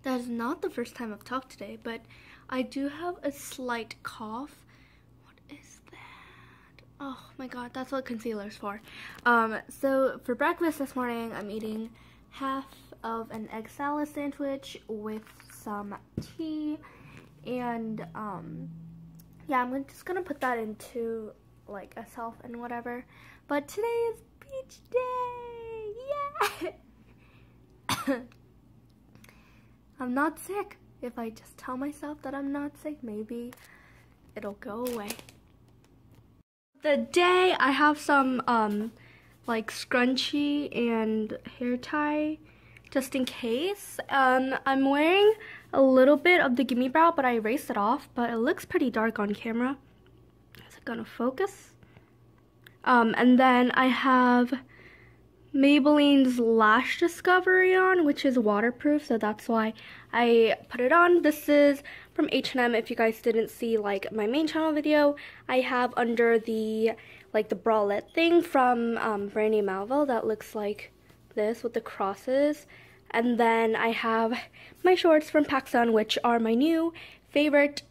That is not the first time I've talked today, but I do have a slight cough. What is that? Oh my god, that's what concealer is for. So for breakfast this morning, I'm eating half of an egg salad sandwich with some tea, and yeah, I'm just gonna put that into like a self and whatever. But today is beach day! Yeah! I'm not sick. If I just tell myself that I'm not sick, maybe it'll go away. The day I have some like scrunchie and hair tie just in case. I'm wearing a little bit of the Gimme Brow, but I erased it off, but it looks pretty dark on camera. Is it gonna focus? And then I have Maybelline's Lash Discovery on, which is waterproof, so that's why I put it on. This is from H&M. If you guys didn't see like my main channel video, I have under the like the bralette thing from Brandy Melville that looks like this with the crosses. And then I have my shorts from PacSun, which are my new favorite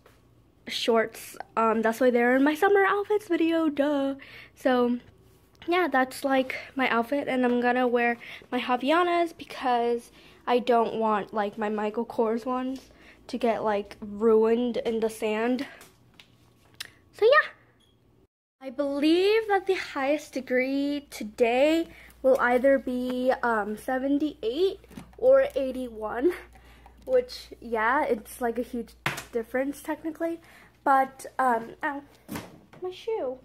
shorts. That's why they're in my summer outfits video, duh. So yeah, that's like my outfit, and I'm gonna wear my Havaianas because I don't want like my Michael Kors ones to get like ruined in the sand. So yeah, I believe that the highest degree today will either be 78 or 81, which yeah, it's like a huge difference technically, but ow, my shoe.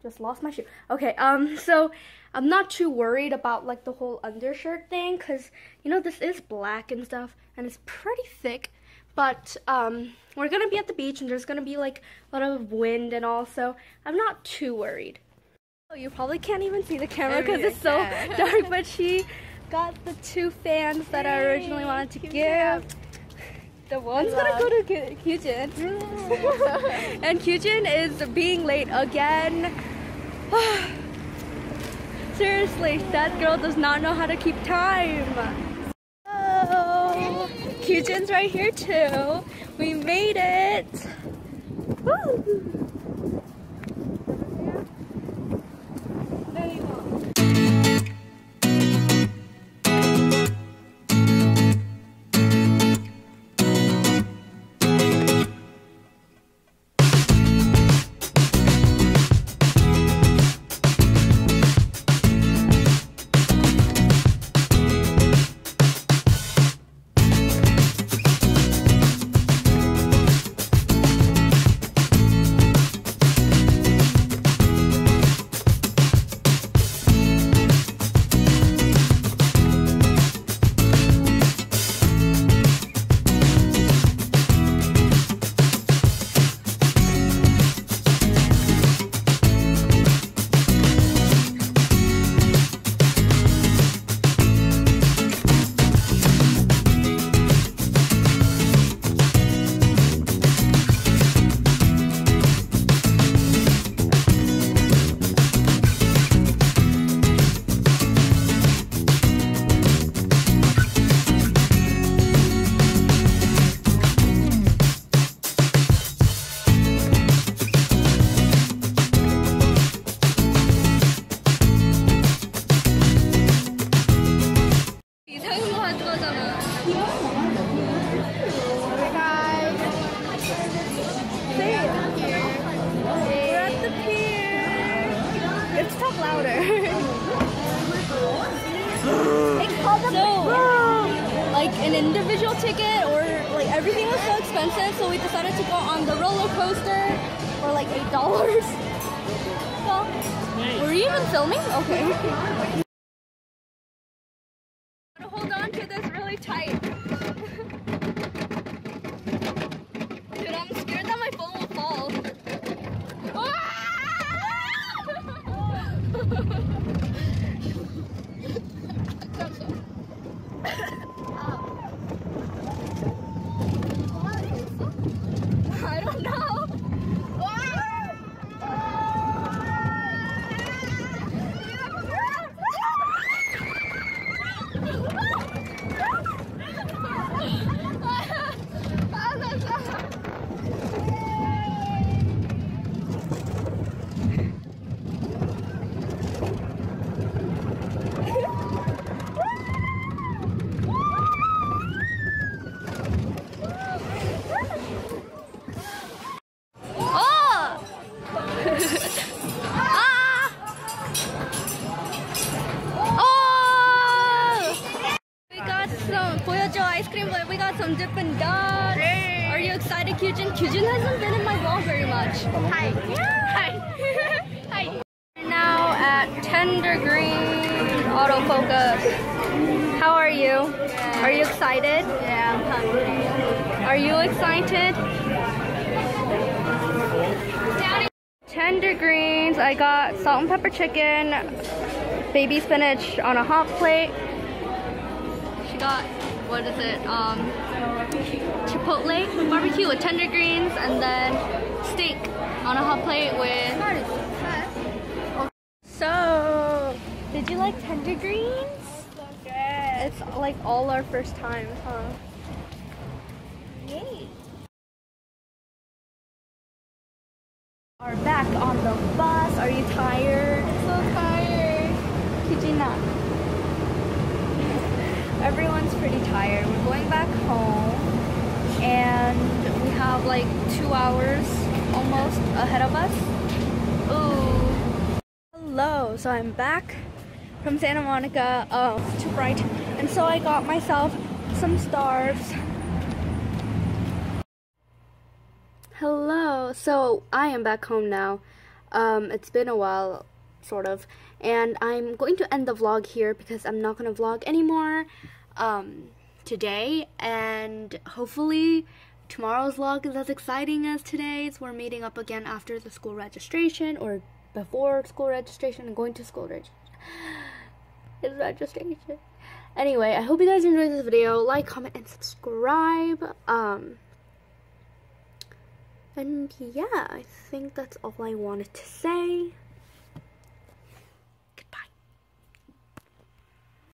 Just lost my shoe. Okay, so I'm not too worried about like the whole undershirt thing, because you know this is black and stuff and it's pretty thick, but we're gonna be at the beach and there's gonna be like a lot of wind and all, so I'm not too worried. Oh, you probably can't even see the camera because it's so dark, but she got the 2 fans that I originally wanted to give. The one's gonna go to Kyujin. And Kyujin is being late again. Seriously, that girl does not know how to keep time. Oh, Kyujin's right here too. We made it. Woo. An individual ticket, or like everything was so expensive, so we decided to go on the roller coaster for like $8. So, were you even filming? Okay. Hold on to this really tight. Dude, I'm scared that my phone will fall. I don't know. got some Dippin' Dots. Hey. Are you excited, Kyujin? Kyujin hasn't been in my vlog very much. Hi. Yeah. Hi. Hi. We're now at Tender Green Autofocus. How are you? Yeah. Are you excited? Yeah, I'm hungry. Are you excited? Tender greens. I got salt and pepper chicken, baby spinach on a hot plate. She got, what is it? Chipotle barbecue with tender greens, and then steak on a hot plate with. So, did you like tender greens? So good. It's like all our first times, huh? Yay. Are back on the bus. Are you tired? I'm so tired. Kijina. Everyone's pretty tired. We're going back home and we have like 2 hours almost ahead of us. Ooh. Hello. So I'm back from Santa Monica to Brighton, and so I got myself some Starves. Hello, so I am back home now. It's been a while, sort of, and I'm going to end the vlog here because I'm not going to vlog anymore today, and hopefully tomorrow's vlog is as exciting as today's. We're meeting up again after the school registration, or before school registration and going to school registration. Anyway, I hope you guys enjoyed this video. Like, comment, and subscribe. And yeah, I think that's all I wanted to say.